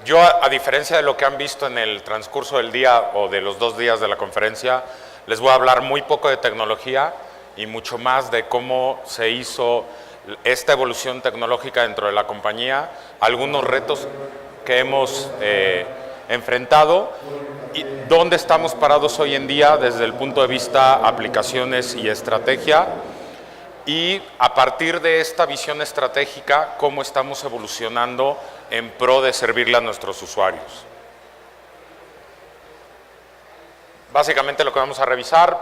Yo, a diferencia de lo que han visto en el transcurso del día o de los 2 días de la conferencia, les voy a hablar muy poco de tecnología y mucho más de cómo se hizo esta evolución tecnológica dentro de la compañía, algunos retos que hemos enfrentado y dónde estamos parados hoy en día desde el punto de vista aplicaciones y estrategia, y a partir de esta visión estratégica, cómo estamos evolucionando en pro de servirle a nuestros usuarios. Básicamente lo que vamos a revisar: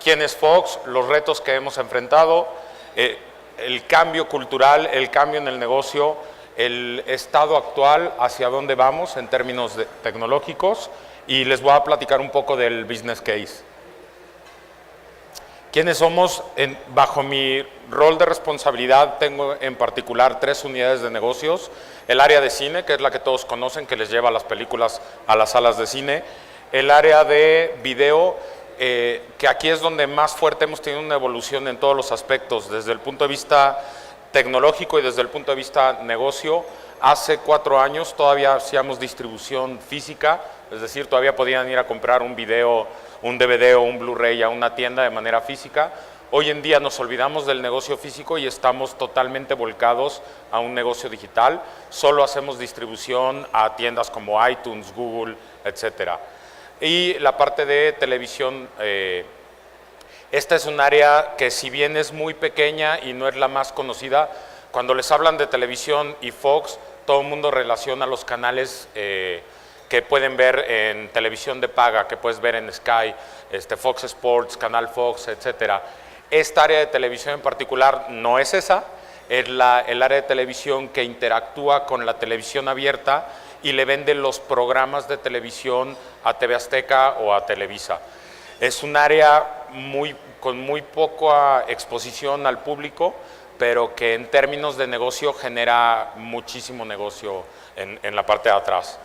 quién es Fox, los retos que hemos enfrentado, el cambio cultural, el cambio en el negocio, el estado actual, hacia dónde vamos en términos tecnológicos, y les voy a platicar un poco del business case. ¿Quiénes somos? Bajo mi rol de responsabilidad tengo en particular 3 unidades de negocios: el área de cine, que es la que todos conocen, que les lleva las películas a las salas de cine; el área de video, que aquí es donde más fuerte hemos tenido una evolución en todos los aspectos, desde el punto de vista tecnológico y desde el punto de vista negocio. Hace 4 años todavía hacíamos distribución física, es decir, todavía podían ir a comprar un video, un DVD o un Blu-ray a una tienda de manera física. Hoy en día nos olvidamos del negocio físico y estamos totalmente volcados a un negocio digital. Solo hacemos distribución a tiendas como iTunes, Google, etcétera. Y la parte de televisión, esta es un área que, si bien es muy pequeña y no es la más conocida, cuando les hablan de televisión y Fox, todo el mundo relaciona los canales que pueden ver en televisión de paga, que puedes ver en Sky, Fox Sports, Canal Fox, etcétera. Esta área de televisión en particular no es esa, es el área de televisión que interactúa con la televisión abierta y le vende los programas de televisión a TV Azteca o a Televisa. Es un área con muy poca exposición al público, pero que en términos de negocio genera muchísimo negocio en la parte de atrás.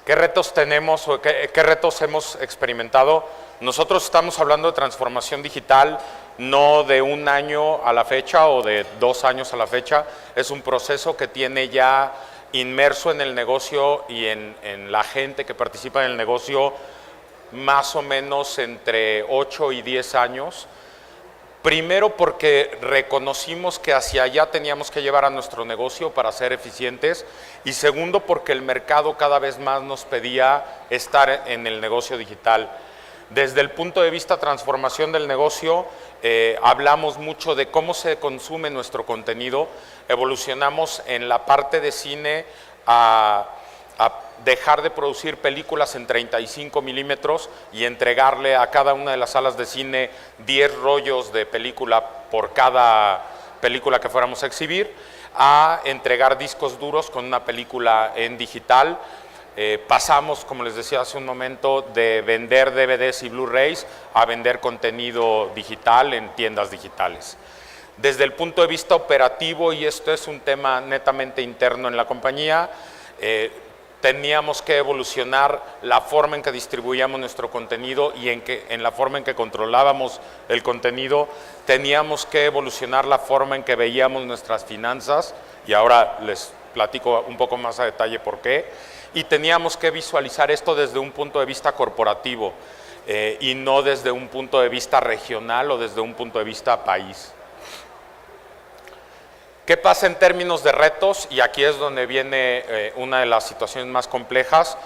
¿Qué retos tenemos o qué retos hemos experimentado? Nosotros estamos hablando de transformación digital, no de 1 año a la fecha o de 2 años a la fecha. Es un proceso que tiene ya inmerso en el negocio y en la gente que participa en el negocio más o menos entre 8 y 10 años. Primero, porque reconocimos que hacia allá teníamos que llevar a nuestro negocio para ser eficientes, y segundo, porque el mercado cada vez más nos pedía estar en el negocio digital. Desde el punto de vista transformación del negocio, hablamos mucho de cómo se consume nuestro contenido. Evolucionamos en la parte de cine a dejar de producir películas en 35 milímetros y entregarle a cada una de las salas de cine 10 rollos de película por cada película que fuéramos a exhibir, a entregar discos duros con una película en digital. Pasamos, como les decía hace un momento, de vender DVDs y Blu-rays a vender contenido digital en tiendas digitales. Desde el punto de vista operativo, y esto es un tema netamente interno en la compañía, teníamos que evolucionar la forma en que distribuíamos nuestro contenido y en la forma en que controlábamos el contenido. Teníamos que evolucionar la forma en que veíamos nuestras finanzas, y ahora les platico un poco más a detalle por qué. Y teníamos que visualizar esto desde un punto de vista corporativo y no desde un punto de vista regional o desde un punto de vista país. ¿Qué pasa en términos de retos? Y aquí es donde viene una de las situaciones más complejas.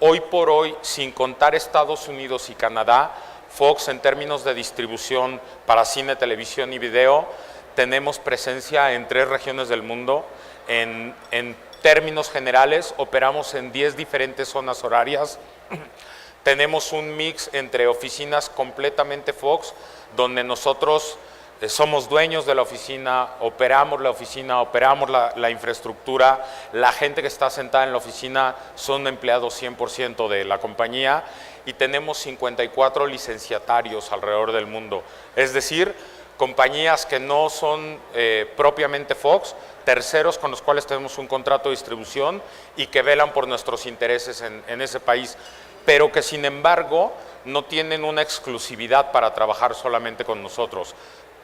Hoy por hoy, sin contar Estados Unidos y Canadá, Fox, en términos de distribución para cine, televisión y video, tenemos presencia en 3 regiones del mundo. En términos generales, operamos en 10 diferentes zonas horarias. Tenemos un mix entre oficinas completamente Fox, donde nosotros somos dueños de la oficina, operamos la infraestructura, la gente que está sentada en la oficina son empleados 100% de la compañía, y tenemos 54 licenciatarios alrededor del mundo, es decir, compañías que no son propiamente Fox, terceros con los cuales tenemos un contrato de distribución y que velan por nuestros intereses en ese país, pero que sin embargo no tienen una exclusividad para trabajar solamente con nosotros.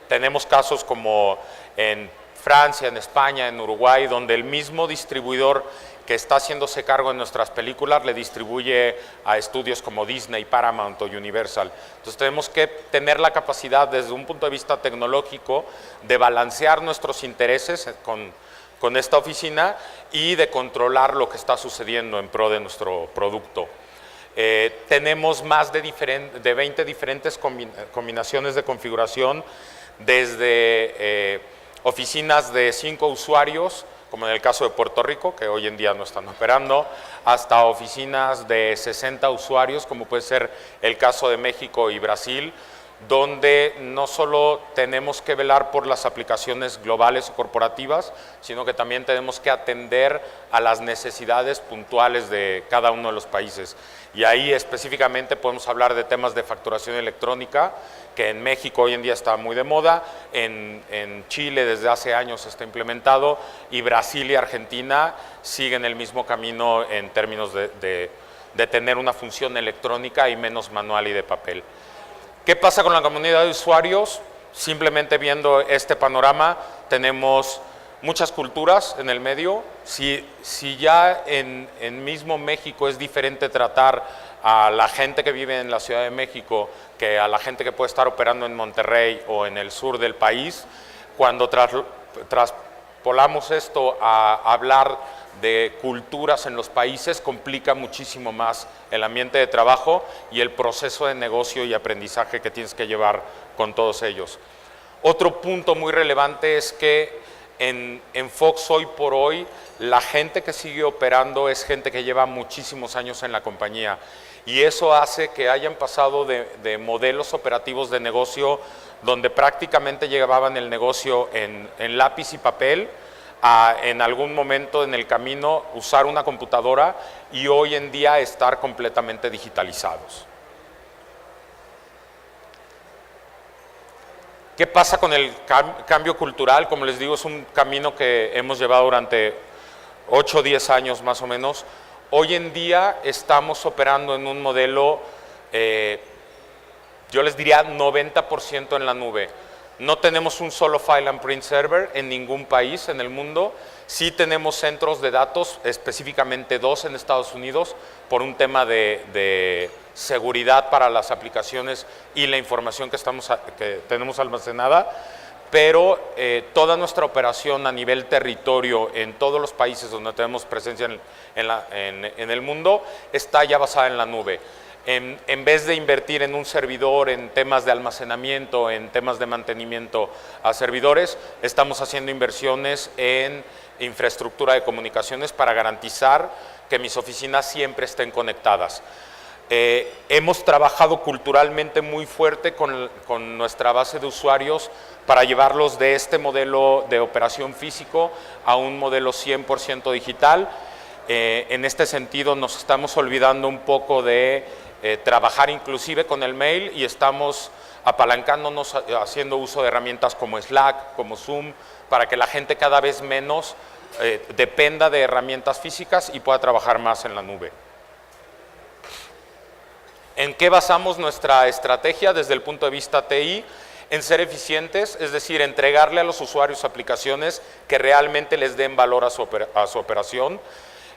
Tenemos casos como en Francia, en España, en Uruguay, donde el mismo distribuidor que está haciéndose cargo de nuestras películas le distribuye a estudios como Disney, Paramount o Universal. Entonces tenemos que tener la capacidad desde un punto de vista tecnológico de balancear nuestros intereses con esta oficina y de controlar lo que está sucediendo en pro de nuestro producto. Tenemos más de 20 diferentes combinaciones de configuración, desde oficinas de 5 usuarios, como en el caso de Puerto Rico, que hoy en día no están operando, hasta oficinas de 60 usuarios, como puede ser el caso de México y Brasil, donde no solo tenemos que velar por las aplicaciones globales o corporativas, sino que también tenemos que atender a las necesidades puntuales de cada uno de los países. Y ahí específicamente podemos hablar de temas de facturación electrónica, que en México hoy en día está muy de moda, en Chile desde hace años está implementado, y Brasil y Argentina siguen el mismo camino en términos de tener una función electrónica y menos manual y de papel. ¿Qué pasa con la comunidad de usuarios? Simplemente viendo este panorama, tenemos muchas culturas en el medio. Si ya en mismo México es diferente tratar a la gente que vive en la Ciudad de México que a la gente que puede estar operando en Monterrey o en el sur del país, cuando traspolamos esto a hablar de culturas en los países, complica muchísimo más el ambiente de trabajo y el proceso de negocio y aprendizaje que tienes que llevar con todos ellos. Otro punto muy relevante es que en Fox hoy por hoy la gente que sigue operando es gente que lleva muchísimos años en la compañía, y eso hace que hayan pasado de modelos operativos de negocio donde prácticamente llevaban el negocio en lápiz y papel, a en algún momento en el camino usar una computadora y hoy en día estar completamente digitalizados. ¿Qué pasa con el cambio cultural? Como les digo, es un camino que hemos llevado durante 8 o 10 años más o menos. Hoy en día estamos operando en un modelo, yo les diría 90% en la nube. No tenemos un solo file and print server en ningún país en el mundo. Sí tenemos centros de datos, específicamente 2 en Estados Unidos, por un tema de seguridad para las aplicaciones y la información que tenemos almacenada, pero toda nuestra operación a nivel territorio en todos los países donde tenemos presencia en el mundo está ya basada en la nube. En vez de invertir en un servidor, en temas de almacenamiento, en temas de mantenimiento a servidores, estamos haciendo inversiones en infraestructura de comunicaciones para garantizar que mis oficinas siempre estén conectadas. Hemos trabajado culturalmente muy fuerte con nuestra base de usuarios para llevarlos de este modelo de operación físico a un modelo 100% digital. En este sentido nos estamos olvidando un poco de trabajar inclusive con el mail y estamos apalancándonos haciendo uso de herramientas como Slack, como Zoom, para que la gente cada vez menos dependa de herramientas físicas y pueda trabajar más en la nube. ¿En qué basamos nuestra estrategia desde el punto de vista TI? En ser eficientes, es decir, entregarle a los usuarios aplicaciones que realmente les den valor a su operación.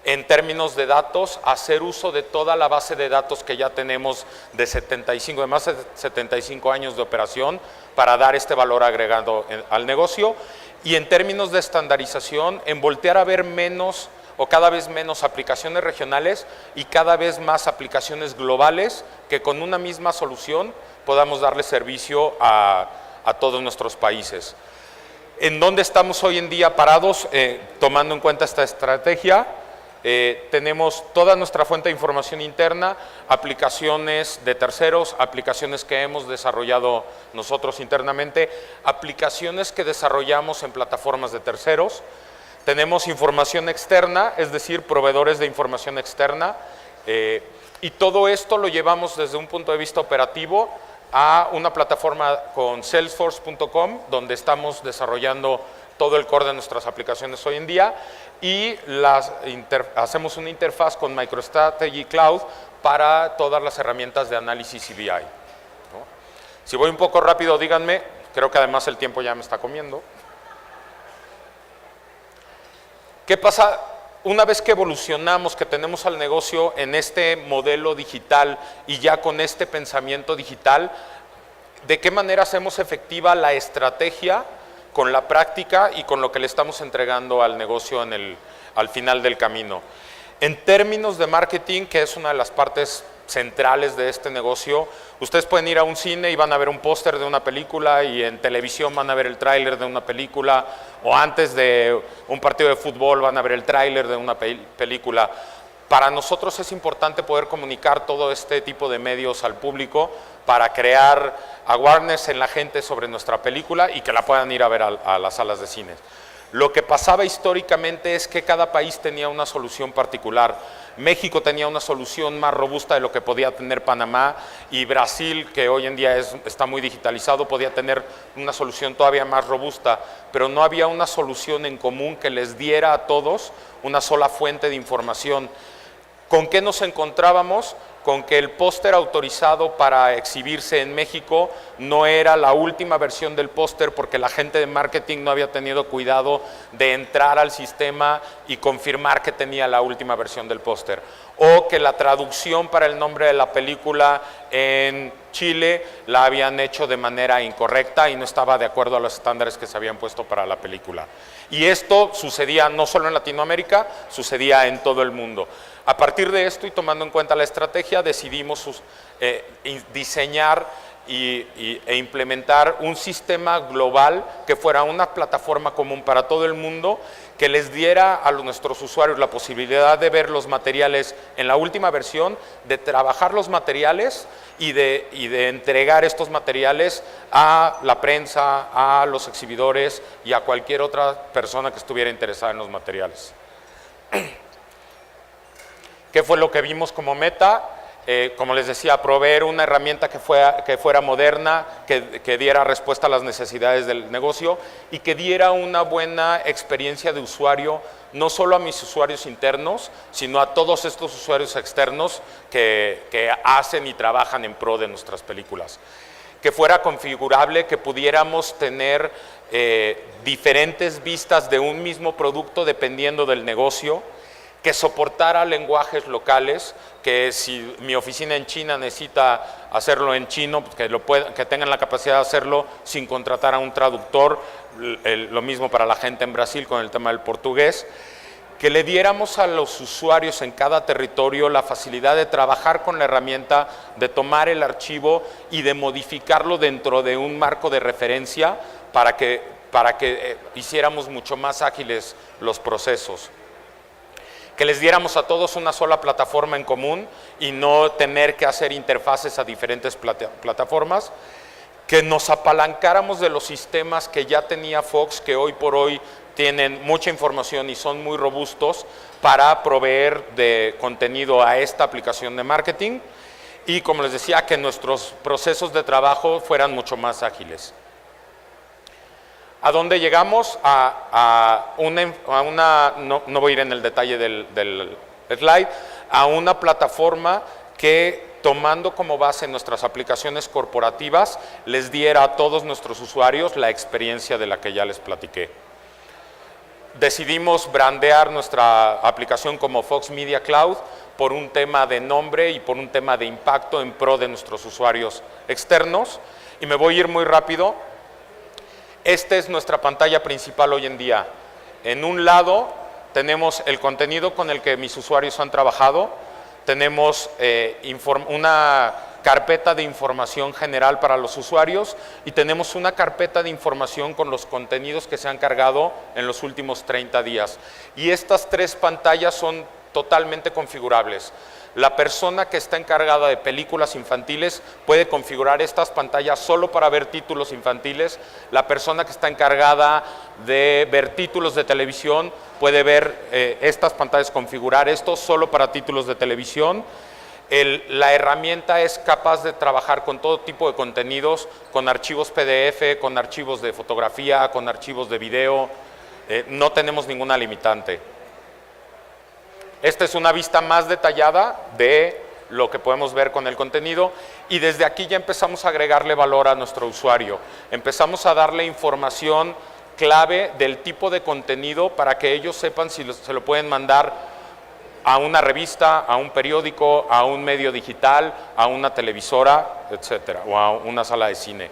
En términos de datos, hacer uso de toda la base de datos que ya tenemos de más de 75 años de operación para dar este valor agregado al negocio. Y en términos de estandarización, en voltear a ver menos o cada vez menos aplicaciones regionales y cada vez más aplicaciones globales que con una misma solución podamos darle servicio a todos nuestros países. ¿En dónde estamos hoy en día parados tomando en cuenta esta estrategia? Tenemos toda nuestra fuente de información interna, aplicaciones de terceros, aplicaciones que hemos desarrollado nosotros internamente, aplicaciones que desarrollamos en plataformas de terceros. Tenemos información externa, es decir, proveedores de información externa, y todo esto lo llevamos desde un punto de vista operativo a una plataforma con Salesforce.com, donde estamos desarrollando todo el core de nuestras aplicaciones hoy en día, y hacemos una interfaz con MicroStrategy Cloud para todas las herramientas de análisis y BI, ¿no? Si voy un poco rápido, díganme, Creo que además el tiempo ya me está comiendo. ¿Qué pasa una vez que evolucionamos, que tenemos al negocio en este modelo digital y ya con este pensamiento digital? ¿De qué manera hacemos efectiva la estrategia con la práctica y con lo que le estamos entregando al negocio al final del camino? En términos de marketing, que es una de las partes centrales de este negocio, ustedes pueden ir a un cine y van a ver un póster de una película, y en televisión van a ver el tráiler de una película, o antes de un partido de fútbol van a ver el tráiler de una película. Para nosotros es importante poder comunicar todo este tipo de medios al público para crear awareness en la gente sobre nuestra película y que la puedan ir a ver a las salas de cine. Lo que pasaba históricamente es que cada país tenía una solución particular. México tenía una solución más robusta de lo que podía tener Panamá, y Brasil, que hoy en día está muy digitalizado, podía tener una solución todavía más robusta, pero no había una solución en común que les diera a todos una sola fuente de información. ¿Con qué nos encontrábamos? Con que el póster autorizado para exhibirse en México no era la última versión del póster, porque la gente de marketing no había tenido cuidado de entrar al sistema y confirmar que tenía la última versión del póster, o que la traducción para el nombre de la película en Chile la habían hecho de manera incorrecta y no estaba de acuerdo a los estándares que se habían puesto para la película. Y esto sucedía no solo en Latinoamérica, sucedía en todo el mundo. A partir de esto, y tomando en cuenta la estrategia, decidimos diseñar e implementar un sistema global que fuera una plataforma común para todo el mundo, que les diera a nuestros usuarios la posibilidad de ver los materiales en la última versión, de trabajar los materiales y de entregar estos materiales a la prensa, a los exhibidores y a cualquier otra persona que estuviera interesada en los materiales. ¿Qué fue lo que vimos como meta? Como les decía, proveer una herramienta que fuera moderna, que diera respuesta a las necesidades del negocio y que diera una buena experiencia de usuario, no solo a mis usuarios internos, sino a todos estos usuarios externos que hacen y trabajan en pro de nuestras películas. Que fuera configurable, que pudiéramos tener diferentes vistas de un mismo producto dependiendo del negocio, que soportara lenguajes locales, que si mi oficina en China necesita hacerlo en chino, pues que tengan la capacidad de hacerlo sin contratar a un traductor, lo mismo para la gente en Brasil con el tema del portugués. Que le diéramos a los usuarios en cada territorio la facilidad de trabajar con la herramienta, de tomar el archivo y de modificarlo dentro de un marco de referencia para que hiciéramos mucho más ágiles los procesos. Que les diéramos a todos una sola plataforma en común y no tener que hacer interfaces a diferentes plataformas. Que nos apalancáramos de los sistemas que ya tenía Fox, que hoy por hoy tienen mucha información y son muy robustos para proveer de contenido a esta aplicación de marketing. Y como les decía, que nuestros procesos de trabajo fueran mucho más ágiles. ¿A dónde llegamos? No voy a ir en el detalle del slide, a una plataforma que, tomando como base nuestras aplicaciones corporativas, les diera a todos nuestros usuarios la experiencia de la que ya les platiqué. Decidimos brandear nuestra aplicación como Fox Media Cloud por un tema de nombre y por un tema de impacto en pro de nuestros usuarios externos. Y me voy a ir muy rápido. Esta es nuestra pantalla principal hoy en día. En un lado tenemos el contenido con el que mis usuarios han trabajado, tenemos una carpeta de información general para los usuarios y tenemos una carpeta de información con los contenidos que se han cargado en los últimos 30 días. Y estas tres pantallas son totalmente configurables. La persona que está encargada de películas infantiles puede configurar estas pantallas solo para ver títulos infantiles. La persona que está encargada de ver títulos de televisión puede ver estas pantallas, configurar esto solo para títulos de televisión. La herramienta es capaz de trabajar con todo tipo de contenidos, con archivos PDF, con archivos de fotografía, con archivos de video. No tenemos ninguna limitante. Esta es una vista más detallada de lo que podemos ver con el contenido, y desde aquí ya empezamos a agregarle valor a nuestro usuario. Empezamos a darle información clave del tipo de contenido para que ellos sepan si se lo pueden mandar a una revista, a un periódico, a un medio digital, a una televisora, etcétera, o a una sala de cine.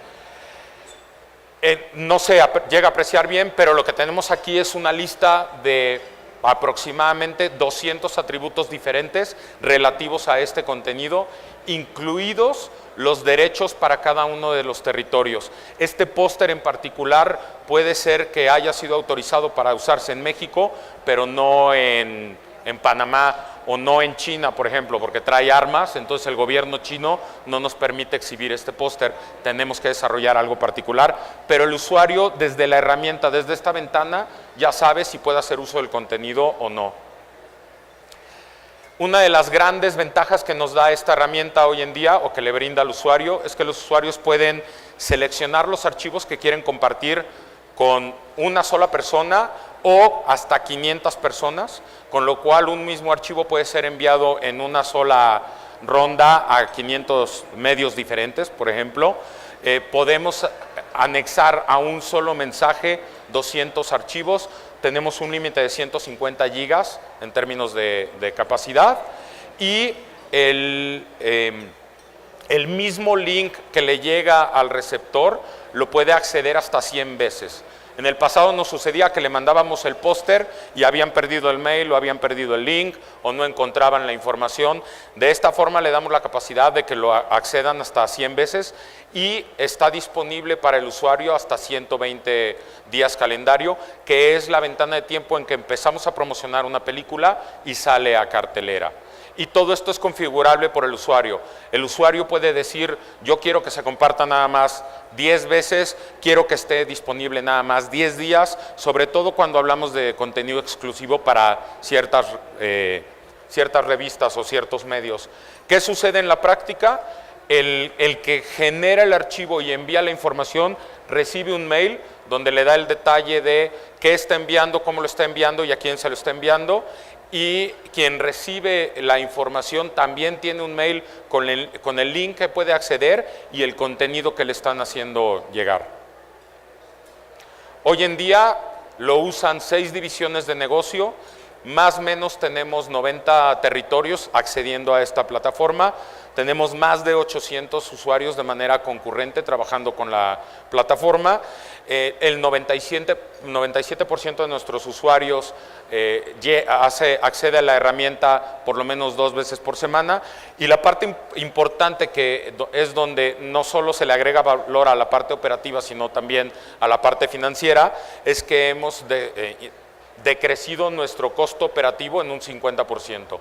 No se llega a apreciar bien, pero lo que tenemos aquí es una lista de aproximadamente 200 atributos diferentes relativos a este contenido, incluidos los derechos para cada uno de los territorios. Este póster en particular puede ser que haya sido autorizado para usarse en México, pero no en Panamá o no en China, por ejemplo, porque trae armas, entonces el gobierno chino no nos permite exhibir este póster, tenemos que desarrollar algo particular, pero el usuario desde la herramienta, desde esta ventana, ya sabe si puede hacer uso del contenido o no. Una de las grandes ventajas que nos da esta herramienta hoy en día, o que le brinda al usuario, es que los usuarios pueden seleccionar los archivos que quieren compartir con una sola persona o hasta 500 personas, con lo cual un mismo archivo puede ser enviado en una sola ronda a 500 medios diferentes, por ejemplo. Podemos anexar a un solo mensaje 200 archivos, tenemos un límite de 150 gigas en términos de capacidad, y el mismo link que le llega al receptor lo puede acceder hasta 100 veces. En el pasado nos sucedía que le mandábamos el póster y habían perdido el mail o habían perdido el link o no encontraban la información. De esta forma le damos la capacidad de que lo accedan hasta 100 veces y está disponible para el usuario hasta 120 días calendario, que es la ventana de tiempo en que empezamos a promocionar una película y sale a cartelera. Y todo esto es configurable por el usuario. El usuario puede decir, yo quiero que se comparta nada más 10 veces, quiero que esté disponible nada más 10 días, sobre todo cuando hablamos de contenido exclusivo para ciertas revistas o ciertos medios. ¿Qué sucede en la práctica? El que genera el archivo y envía la información recibe un mail donde le da el detalle de qué está enviando, cómo lo está enviando y a quién se lo está enviando. Y quien recibe la información también tiene un mail con el link que puede acceder y el contenido que le están haciendo llegar. Hoy en día lo usan 6 divisiones de negocio, más o menos tenemos 90 territorios accediendo a esta plataforma. Tenemos más de 800 usuarios de manera concurrente trabajando con la plataforma. El 97% de nuestros usuarios accede a la herramienta por lo menos 2 veces por semana. Y la parte importante, que es donde no solo se le agrega valor a la parte operativa, sino también a la parte financiera, es que hemos decrecido nuestro costo operativo en un 50%.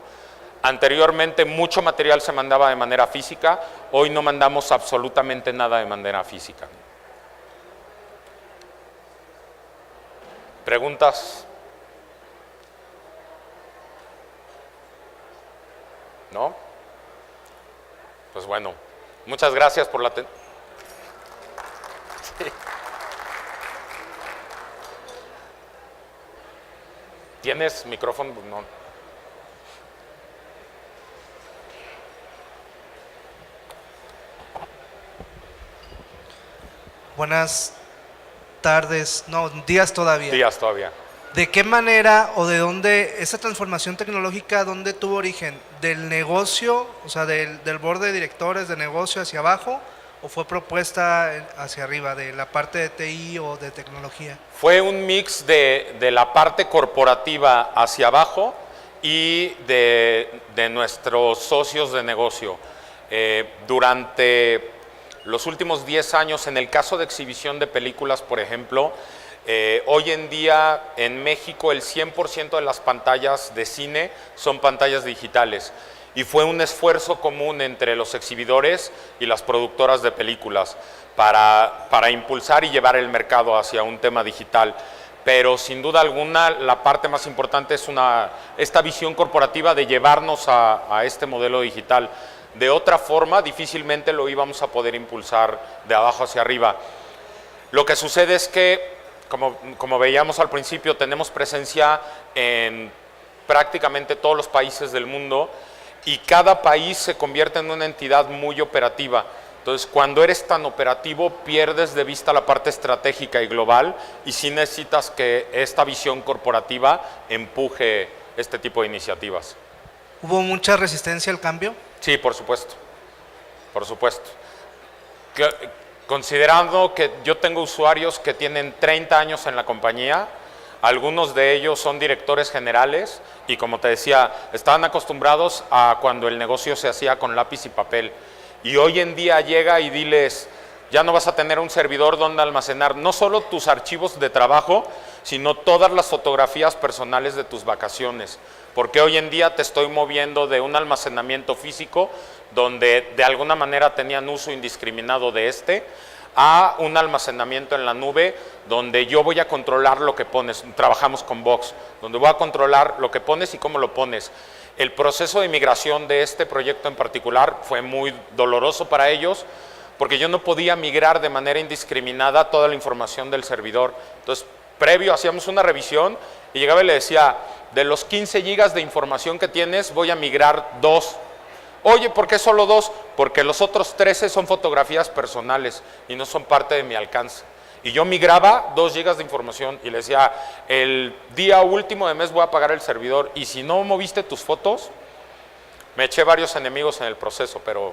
Anteriormente mucho material se mandaba de manera física, hoy no mandamos absolutamente nada de manera física. ¿Preguntas? ¿No? Pues bueno, muchas gracias por la atención. Sí. ¿Tienes micrófono? No. Buenas tardes, no, días todavía. Días todavía. ¿De qué manera o de dónde esa transformación tecnológica, dónde tuvo origen? ¿Del negocio, o sea, del board de directores de negocio hacia abajo, o fue propuesta hacia arriba, de la parte de TI o de tecnología? Fue un mix de la parte corporativa hacia abajo y de nuestros socios de negocio. Durante los últimos 10 años, en el caso de exhibición de películas, por ejemplo, hoy en día en México el 100% de las pantallas de cine son pantallas digitales, y fue un esfuerzo común entre los exhibidores y las productoras de películas para impulsar y llevar el mercado hacia un tema digital. Pero sin duda alguna la parte más importante es esta visión corporativa de llevarnos a este modelo digital. De otra forma, difícilmente lo íbamos a poder impulsar de abajo hacia arriba. Lo que sucede es que, como veíamos al principio, tenemos presencia en prácticamente todos los países del mundo, y cada país se convierte en una entidad muy operativa. Entonces, cuando eres tan operativo, pierdes de vista la parte estratégica y global, y sí necesitas que esta visión corporativa empuje este tipo de iniciativas. ¿Hubo mucha resistencia al cambio? Sí, por supuesto. Por supuesto. Considerando que yo tengo usuarios que tienen 30 años en la compañía, algunos de ellos son directores generales y, como te decía, estaban acostumbrados a cuando el negocio se hacía con lápiz y papel. Y hoy en día llega y diles, ya no vas a tener un servidor donde almacenar no solo tus archivos de trabajo, sino todas las fotografías personales de tus vacaciones. Porque hoy en día te estoy moviendo de un almacenamiento físico, donde de alguna manera tenían uso indiscriminado de a un almacenamiento en la nube, donde yo voy a controlar lo que pones. Trabajamos con Box, donde voy a controlar lo que pones y cómo lo pones. El proceso de migración de este proyecto en particular fue muy doloroso para ellos, porque yo no podía migrar de manera indiscriminada toda la información del servidor. Entonces, previo hacíamos una revisión y llegaba y le decía, de los 15 gigas de información que tienes, voy a migrar 2. Oye, ¿por qué solo 2? Porque los otros 13 son fotografías personales y no son parte de mi alcance. Y yo migraba 2 gigas de información y le decía, el día último de mes voy a apagar el servidor, y si no moviste tus fotos, me eché varios enemigos en el proceso, pero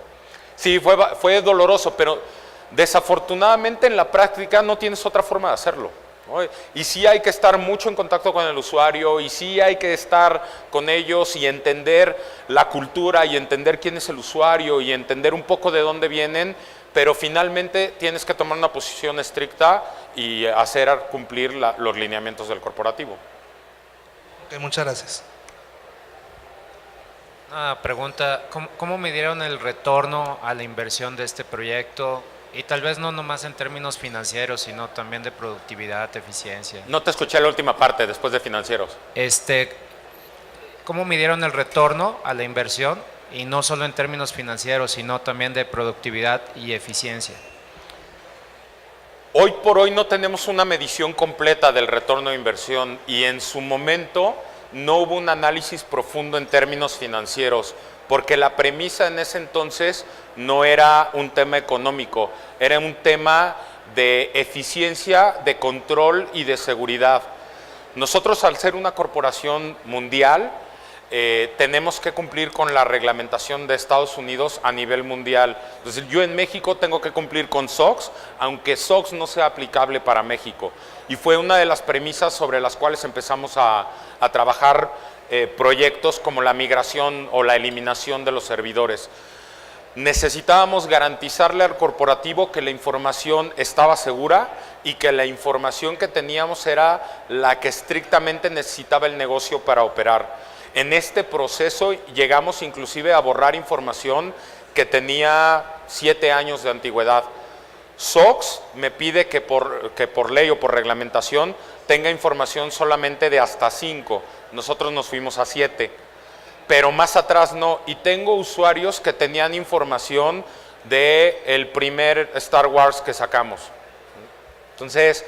sí, fue doloroso, pero desafortunadamente en la práctica no tienes otra forma de hacerlo, ¿no? Y sí hay que estar mucho en contacto con el usuario, y sí hay que estar con ellos y entender la cultura y entender quién es el usuario y entender un poco de dónde vienen, pero finalmente tienes que tomar una posición estricta y hacer cumplir los lineamientos del corporativo. Ok, muchas gracias. Una pregunta, ¿cómo midieron el retorno a la inversión de este proyecto? Y tal vez no nomás en términos financieros, sino también de productividad, eficiencia. No te escuché la última parte, después de financieros. ¿Cómo midieron el retorno a la inversión? Y no solo en términos financieros, sino también de productividad y eficiencia. Hoy por hoy no tenemos una medición completa del retorno de inversión, y en su momento no hubo un análisis profundo en términos financieros, porque la premisa en ese entonces no era un tema económico, era un tema de eficiencia, de control y de seguridad. Nosotros, al ser una corporación mundial, tenemos que cumplir con la reglamentación de Estados Unidos a nivel mundial. Entonces, yo en México tengo que cumplir con SOX, aunque SOX no sea aplicable para México. Y fue una de las premisas sobre las cuales empezamos a trabajar proyectos como la migración o la eliminación de los servidores. Necesitábamos garantizarle al corporativo que la información estaba segura y que la información que teníamos era la que estrictamente necesitaba el negocio para operar. En este proceso llegamos inclusive a borrar información que tenía 7 años de antigüedad. SOX me pide que por ley o por reglamentación tenga información solamente de hasta 5. Nosotros nos fuimos a 7, pero más atrás no. Y tengo usuarios que tenían información del primer Star Wars que sacamos. Entonces,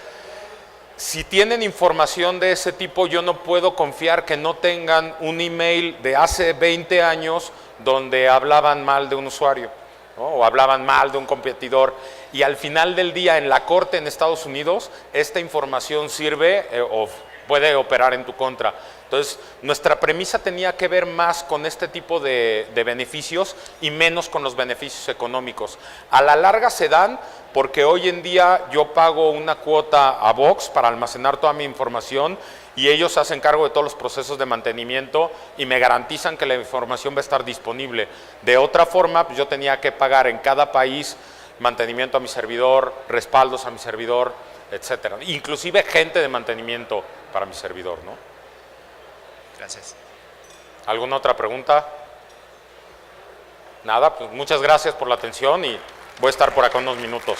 si tienen información de ese tipo, yo no puedo confiar que no tengan un email de hace 20 años donde hablaban mal de un usuario, ¿no? O hablaban mal de un competidor. Y al final del día, en la corte en Estados Unidos, esta información sirve o puede operar en tu contra. Entonces, nuestra premisa tenía que ver más con este tipo de beneficios y menos con los beneficios económicos. A la larga se dan, porque hoy en día yo pago una cuota a Box para almacenar toda mi información, y ellos hacen cargo de todos los procesos de mantenimiento y me garantizan que la información va a estar disponible. De otra forma, pues yo tenía que pagar en cada país mantenimiento a mi servidor, respaldos a mi servidor, etcétera. Inclusive gente de mantenimiento para mi servidor, ¿no? Gracias. ¿Alguna otra pregunta? Nada, pues muchas gracias por la atención y voy a estar por acá unos minutos.